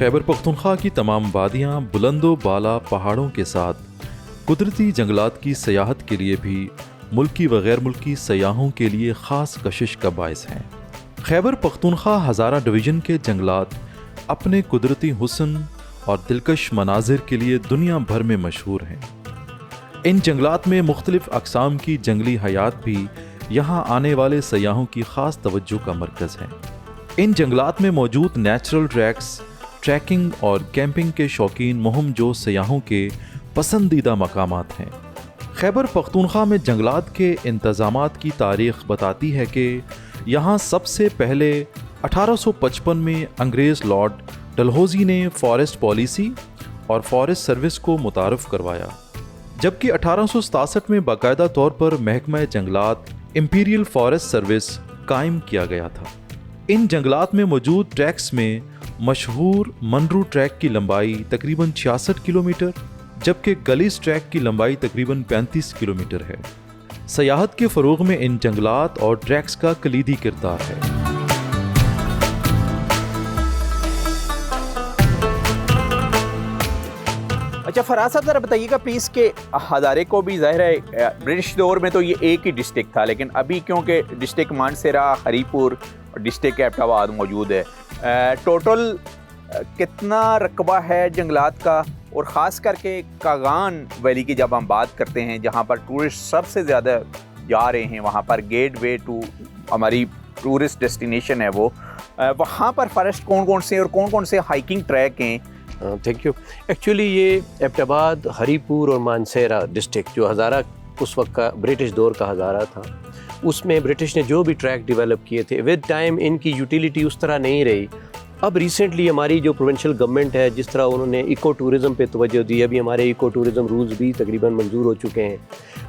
खैबर पख्तूनख्वा की तमाम वादियाँ बुलंदो बाला पहाड़ों के साथ कुदरती जंगलात की सयाहत के लिए भी मुल्की व गैर मुल्की सयाहों के लिए ख़ास कशिश का बायस हैं। खैबर पख्तूनख्वा हज़ारा डिवीज़न के जंगलात अपने कुदरती हुस्न और दिलकश मनाजिर के लिए दुनिया भर में मशहूर हैं। इन जंगलात में मुख्तलिफ़ अक़साम की जंगली हयात भी यहाँ आने वाले सयाहों की ख़ास तवज्जो का मरकज़ है। इन जंगलात में मौजूद नेचुरल ट्रैक्स ट्रैकिंग और कैंपिंग के शौकीन मुहिम जो सयाहों के पसंदीदा मकामात हैं। खैबर पख्तूनख्वा में जंगलात के इंतज़ामात की तारीख़ बताती है कि यहाँ सबसे पहले 1855 में अंग्रेज़ लॉर्ड डलहौज़ी ने फॉरेस्ट पॉलिसी और फॉरेस्ट सर्विस को मुतारफ़ करवाया, जबकि 1867 में बाकायदा तौर पर महकमा जंगलात इंपीरियल फॉरेस्ट सर्विस कायम किया गया था। इन जंगलात में मौजूद ट्रैक्स में मशहूर मनरू ट्रैक की लंबाई तकरीबन 66 किलोमीटर जबकि गलीस ट्रैक की लंबाई तकरीबन 35 किलोमीटर है। सयाहत के फ़रोग़ में इन जंगलात और ट्रैक्स का कलीदी किरदार है। अच्छा फराज साहब ज़रा बताइएगा प्लीज़ कि हज़ारे को भी ज़ाहिर है ब्रिटिश दौर में तो ये एक ही डिस्ट्रिक्ट था, लेकिन अभी क्योंकि डिस्ट्रिक्ट मानसरा, हरीपुर और डिस्ट्रिक्ट एबटाबाद मौजूद है, टोटल कितना रकबा है जंगलात का? और ख़ास करके कागान वैली की जब हम बात करते हैं जहाँ पर टूरिस्ट सबसे ज़्यादा जा रहे हैं, वहाँ पर गेट वे टू हमारी टूरिस्ट डेस्टिनेशन है वो, वहाँ पर फॉरेस्ट कौन कौन से और कौन कौन से हाइकिंग ट्रैक हैं? Thank you. एक्चुअली ये एबटाबाद, हरीपुर और मानसेरा डिस्ट्रिक्ट जो हज़ारा उस वक्त का ब्रिटिश दौर का हज़ारा था, उसमें ब्रिटिश ने जो भी ट्रैक डेवलप किए थे विद टाइम इनकी यूटिलिटी उस तरह नहीं रही। अब रिसेंटली हमारी जो प्रोविंशियल गवर्नमेंट है जिस तरह उन्होंने इको टूरिज़म पे तवज्जो दी, अभी हमारे इको टूरिज़म रूल्स भी तकरीबन मंजूर हो चुके हैं,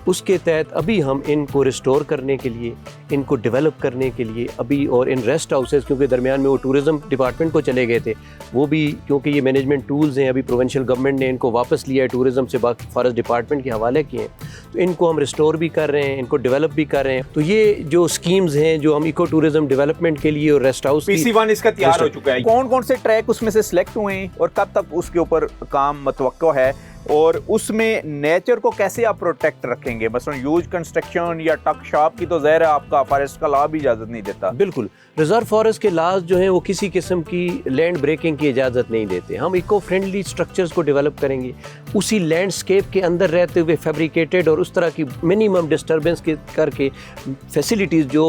उसके तहत अभी हम इनको रिस्टोर करने के लिए, इनको डेवलप करने के लिए अभी, और इन रेस्ट हाउसेस क्योंकि दरमियान में वो टूरिज़म डिपार्टमेंट को चले गए थे, वो भी क्योंकि ये मैनेजमेंट टूल्स हैं, अभी प्रोविंशियल गवर्नमेंट ने इनको वापस लिया है, टूरिज़म से बाकी फॉरेस्ट डिपार्टमेंट के हवाले किए हैं, तो इनको हम रिस्टोर भी कर रहे हैं, इनको डेवलप भी कर रहे हैं। तो ये जो स्कीम्स हैं जो हम इको टूरिज़म डेवलपमेंट के लिए और रेस्ट हाउस PC1 इसका तैयार हो चुका है। कौन कौन से ट्रैक उसमें से सिलेक्ट हुए हैं और कब तक उसके ऊपर काम मतवक्को है, और उसमें नेचर को कैसे आप प्रोटेक्ट रखेंगे? मसलन यूज कंस्ट्रक्शन या टक शॉप की तो ज़ाहिर है आपका फॉरेस्ट का लॉ भी इजाज़त नहीं देता। बिल्कुल, रिजर्व फॉरेस्ट के लॉज जो हैं वो किसी किस्म की लैंड ब्रेकिंग की इजाज़त नहीं देते। हम इको फ्रेंडली स्ट्रक्चर्स को डेवलप करेंगे, उसी लैंडस्केप के अंदर रहते हुए फैब्रिकेटेड और उस तरह की मिनिमम डिस्टर्बेंस के करके फैसिलिटीज़ जो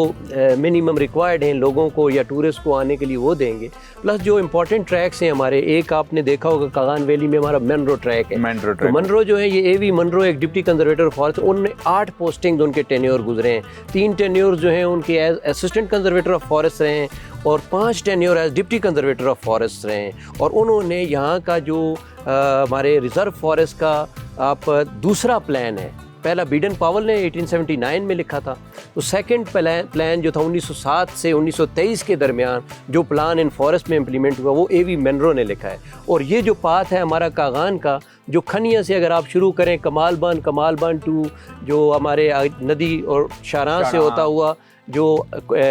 मिनिमम रिक्वायर्ड हैं लोगों को या टूरिस्ट को आने के लिए वो देंगे। प्लस जो इंपॉर्टेंट ट्रैक्स हैं हमारे, एक आपने देखा होगा कागान वैली में हमारा मनरो ट्रैक है। तो मनरो जो है ये AV मनरो एक डिप्टी कंजर्वेटर फॉरेस्ट, उनने 8 पोस्टिंग्स उनके टेन्योर गुजरे हैं, 3 टेन्योर जो हैं उनके as assistant conservator of forest रहे हैं और 5 tenure as deputy conservator of forest रहे हैं। और उन्होंने यहाँ का जो हमारे रिजर्व फॉरेस्ट का आप दूसरा प्लान है, पहला बीडन पावल ने 1879 में लिखा था, तो सेकंड प्लान जो था 1907 से 1923 के दरमियान जो प्लान इन फॉरेस्ट में इम्प्लीमेंट हुआ वो AV मनरो ने लिखा है। और ये जो पाथ है हमारा कागान का, जो खनिया से अगर आप शुरू करें कमाल बन टू जो हमारे नदी और शारां से होता हुआ जो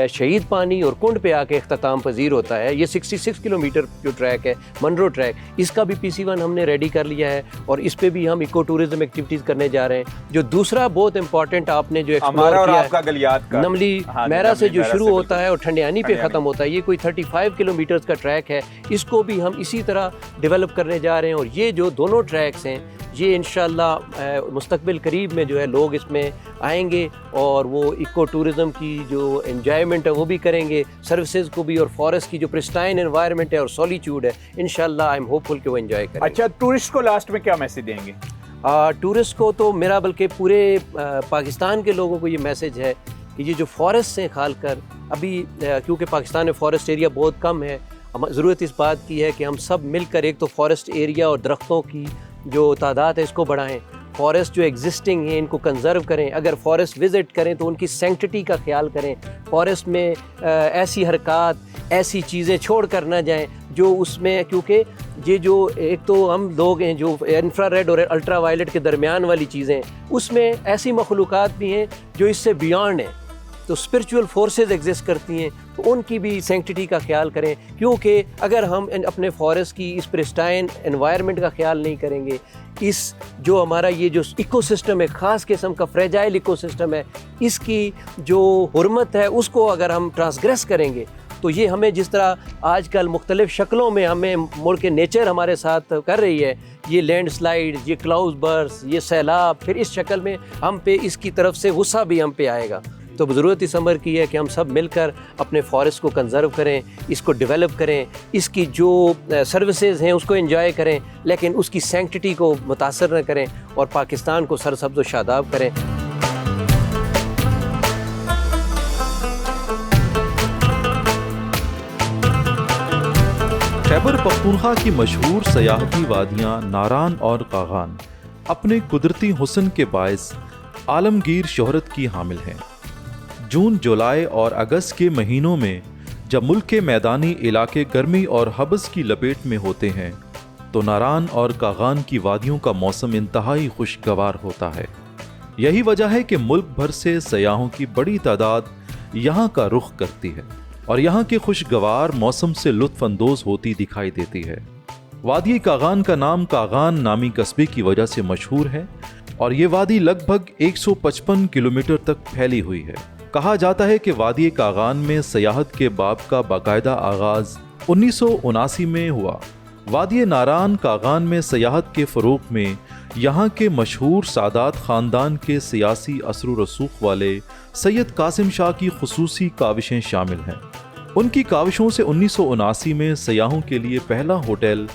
शहीद पानी और कुंड पे आके इख्तिताम पजीर होता है, ये 66 किलोमीटर जो ट्रैक है मनरो ट्रैक, इसका भी PC1 हमने रेडी कर लिया है और इस पे भी हम इको टूरिज्म एक्टिविटीज़ करने जा रहे हैं। जो दूसरा बहुत इंपॉर्टेंट आपने जो एक्सप्लोर किया है, गलियात का नमली मैरा से जो शुरू होता है और ठंडियानी पे ख़त्म होता है, ये कोई 35 किलोमीटर का ट्रैक है, इसको भी हम इसी तरह डेवलप करने जा रहे हैं। और ये जो दोनों ट्रैक्स हैं ये इंशाअल्लाह मुस्तकबिल करीब में जो है लोग इसमें आएंगे और वो इको टूरिज़म की जो एंजॉयमेंट है वो भी करेंगे, सर्विसेज को भी, और फॉरेस्ट की जो प्रिस्टाइन एनवायरनमेंट है और सॉलिट्यूड है, इंशाअल्लाह आई एम होपफुल कि वो एंजॉय करेंगे। अच्छा, टूरिस्ट को लास्ट में क्या मैसेज देंगे? टूरिस्ट को तो मेरा बल्कि पूरे पाकिस्तान के लोगों को ये मैसेज है कि ये जो फॉरेस्ट से खाल कर अभी क्योंकि पाकिस्तान में फॉरेस्ट एरिया बहुत कम है, ज़रूरत इस बात की है कि हम सब मिलकर एक तो फॉरेस्ट एरिया और दरख्तों की जो तादाद है इसको बढ़ाएं, फॉरेस्ट जो एग्जिस्टिंग है इनको कंजर्व करें, अगर फॉरेस्ट विज़िट करें तो उनकी सेंक्टिटी का ख्याल करें, फॉरेस्ट में ऐसी हरकत, ऐसी चीज़ें छोड़ कर ना जाएं जो उसमें, क्योंकि ये जो एक तो हम लोग हैं जो इंफ्रारेड और अल्ट्रा वायलेट के दरमियान वाली चीज़ें, उसमें ऐसी मखलूक़ात भी हैं जो इससे बियॉन्ड हैं, تو اسپرچول فورسز ایگزسٹ کرتی ہیں، تو ان کی بھی سینکٹیٹی کا خیال کریں، کیونکہ اگر ہم اپنے فارسٹ کی اس پرسٹائن انوائرمنٹ کا خیال نہیں کریں گے، اس جو ہمارا یہ جو ایکو سسٹم ہے، خاص قسم کا فریجائل ایکو سسٹم ہے، اس کی جو حرمت ہے اس کو اگر ہم ٹرانسگریس کریں گے تو یہ ہمیں جس طرح آج کل مختلف شکلوں میں ہمیں ملک نیچر ہمارے ساتھ کر رہی ہے، یہ لینڈ سلائیڈ، یہ کلاؤڈ برس، یہ سیلاب، پھر اس شکل میں ہم پہ اس کی طرف سے غصہ بھی ہم پہ آئے گا. تو ضرورت اس امر کی ہے کہ ہم سب مل کر اپنے فارسٹ کو کنزرو کریں، اس کو ڈیولپ کریں، اس کی جو سروسز ہیں اس کو انجوائے کریں، لیکن اس کی سینکٹیٹی کو متاثر نہ کریں اور پاکستان کو سرسبز و شاداب کریں. خیبر پختونخوا کی مشہور سیاحتی وادیاں ناران اور کاغان اپنے قدرتی حسن کے باعث عالمگیر شہرت کی حامل ہیں. جون، جولائی اور اگست کے مہینوں میں جب ملک کے میدانی علاقے گرمی اور حبس کی لپیٹ میں ہوتے ہیں تو ناران اور کاغان کی وادیوں کا موسم انتہائی خوشگوار ہوتا ہے. یہی وجہ ہے کہ ملک بھر سے سیاحوں کی بڑی تعداد یہاں کا رخ کرتی ہے اور یہاں کے خوشگوار موسم سے لطف اندوز ہوتی دکھائی دیتی ہے. وادی کاغان کا نام کاغان نامی قصبے کی وجہ سے مشہور ہے اور یہ وادی لگ بھگ 155 کلومیٹر تک پھیلی ہوئی ہے. کہا جاتا ہے کہ وادی کاغان میں سیاحت کے باب کا باقاعدہ آغاز 1979 میں ہوا. وادی ناران کاغان میں سیاحت کے فروغ میں یہاں کے مشہور سادات خاندان کے سیاسی اثر و رسوخ والے سید قاسم شاہ کی خصوصی کاوشیں شامل ہیں. ان کی کاوشوں سے 1979 میں سیاحوں کے لیے پہلا ہوٹل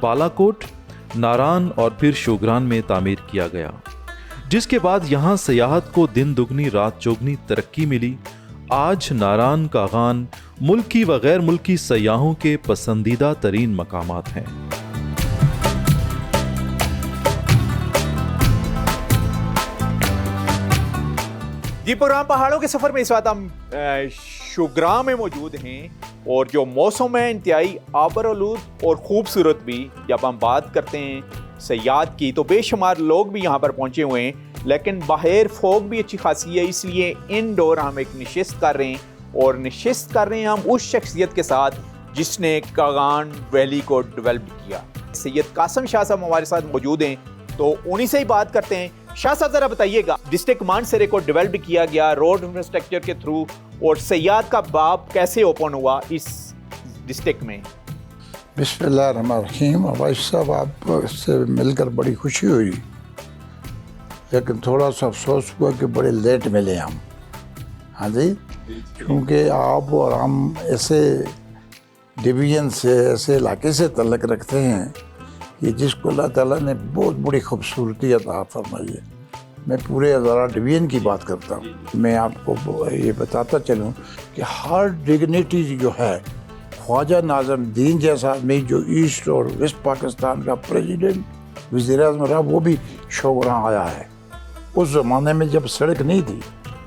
بالاکوٹ، ناران اور پھر شوگران میں تعمیر کیا گیا، جس کے بعد یہاں سیاحت کو دن دگنی رات چوگنی ترقی ملی. آج ناران کاغان ملکی و غیر ملکی سیاحوں کے پسندیدہ ترین مقامات ہیں. جی، پروگرام پہاڑوں کے سفر میں اس وقت ہم شوگرام میں موجود ہیں اور جو موسم ہے انتہائی آبرآلود اور خوبصورت بھی. جب ہم بات کرتے ہیں سیاحت کی تو بے شمار لوگ بھی یہاں پر پہنچے ہوئے ہیں، لیکن باہر فوگ بھی اچھی خاصی ہے، اس لیے انڈور ہم ایک نشست کر رہے ہیں اور نشست کر رہے ہیں ہم اس شخصیت کے ساتھ جس نے کاغان ویلی کو ڈیولپ کیا. سید قاسم شاہ صاحب ہمارے ساتھ موجود ہیں، تو انہی سے ہی بات کرتے ہیں. شاہ صاحب ذرا بتائیے گا، ڈسٹرکٹ مانسہرے کو ڈیولپ کیا گیا روڈ انفراسٹرکچر کے تھرو، اور سیاحت کا باب کیسے اوپن ہوا اس ڈسٹرکٹ میں؟ بسم اللہ الرحمن الرحیم. عوائش صاحب، آپ سے مل کر بڑی خوشی ہوئی، لیکن تھوڑا سا افسوس ہوا کہ بڑے لیٹ ملے ہم. ہاں جی، کیونکہ آپ اور ہم ایسے ڈویژن سے، ایسے علاقے سے تعلق رکھتے ہیں کہ جس کو اللہ تعالیٰ نے بہت بڑی خوبصورتی عطا فرمائی ہے. میں پورے ہزارہ ڈویژن کی بات کرتا ہوں. میں آپ کو یہ بتاتا چلوں کہ ہر ڈگنیٹی جو ہے، خواجہ ناظم الدین جیسا آدمی جو ایسٹ اور ویسٹ پاکستان کا پریزیڈنٹ وزیر اعظم رہا، وہ بھی شوگران آیا ہے. اس زمانے میں جب سڑک نہیں تھی،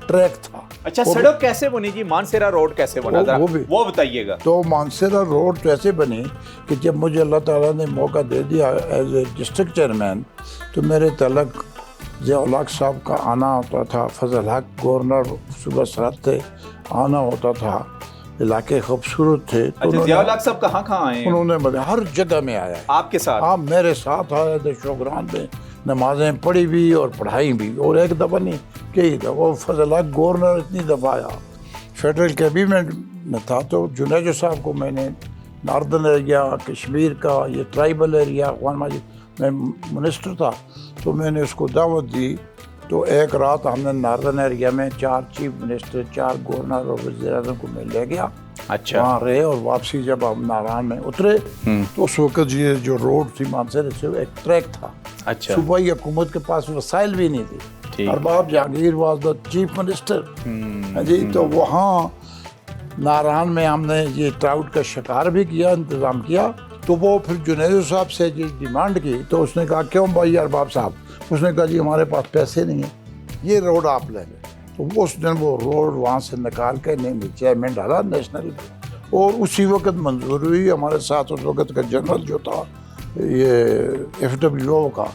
ٹریک تھا. اچھا، سڑک کیسے بنی جی؟ مانسہرہ روڈ کیسے بنا؟ وہ بتائیے گا. تو مانسہرہ روڈ تو ایسے بنی کہ جب مجھے اللہ تعالیٰ نے موقع دے دیا ایز اے ڈسٹرکٹ چیئرمین، تو میرے تعلق ضیاء الحق صاحب کا آنا ہوتا تھا، فضل حق گورنر صوبہ سرحد تھے، آنا ہوتا تھا. علاقے خوبصورت تھے. ضیاء الحق صاحب کہاں آئے ہیں؟ انہوں نے ہر جگہ میں آیا ہے. آپ کے ساتھ؟ آپ میرے ساتھ آئے تھے شوگران میں، نمازیں پڑھی بھی اور پڑھائی بھی، اور ایک دفعہ نہیں کئی دفعہ. وہ فضل حق گورنر اتنی دفعہ آیا. فیڈرل کیبنٹ میں تھا تو جنیجو صاحب کو میں نے ناردرن ایریا کشمیر کا، یہ ٹرائبل ایریا اخوان ماجد میں منسٹر تھا، تو میں نے اس کو دعوت دی. تو ایک رات ہم نے ناردرن ایریا میں 4 چیف منسٹر، 4 گورنر اور وزیر اعظم کو میں لے گیا. اچھا. وہاں رہے اور واپسی جب ہم ناران میں اترے تو اس وقت یہ جو روڈ تھی مانسہرے سے ایک ٹریک تھا. اچھا. صوبائی حکومت کے پاس وسائل بھی نہیں تھے. Arbab Jahangir was the chief minister. جی، تو وہاں ناران میں ہم نے یہ ٹراؤٹ کا شکار بھی کیا، انتظام کیا. تو وہ پھر جنیدو صاحب سے جی ڈیمانڈ کی تو اس نے کہا کیوں بھائی ارباب صاحب؟ اس نے کہا جی ہمارے پاس پیسے نہیں ہیں، یہ روڈ آپ لے لیں. تو اس دن وہ روڈ وہاں سے نکال کے نیچے میں ڈالا نیشنل پہ، اور اسی وقت منظور ہوئی. ہمارے ساتھ اس وقت کا جنرل جو تھا یہ FWO کا،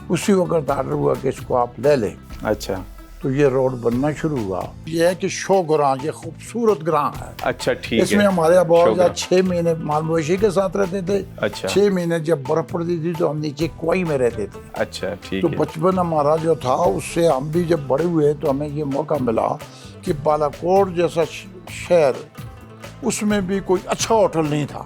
اسی وقت آرڈر ہوا کہ اس کو آپ لے لیں. اچھا. تو یہ روڈ بننا شروع ہوا. یہ ہے کہ شو گراں، یہ خوبصورت گراں ہے. اچھا ٹھیک ہے. اس میں ہمارے ابا شوگراں. 6 مہینے مال مویشی کے ساتھ رہتے تھے. اچھا 6 مہینے جب برف پڑتی تھی تو ہم نیچے کوئی میں رہتے تھے. اچھا ٹھیک تو ہے. بچپن ہمارا جو تھا اس سے ہم بھی جب بڑے ہوئے تو ہمیں یہ موقع ملا کہ بالا کوٹ جیسا شہر اس میں بھی کوئی اچھا ہوٹل نہیں تھا.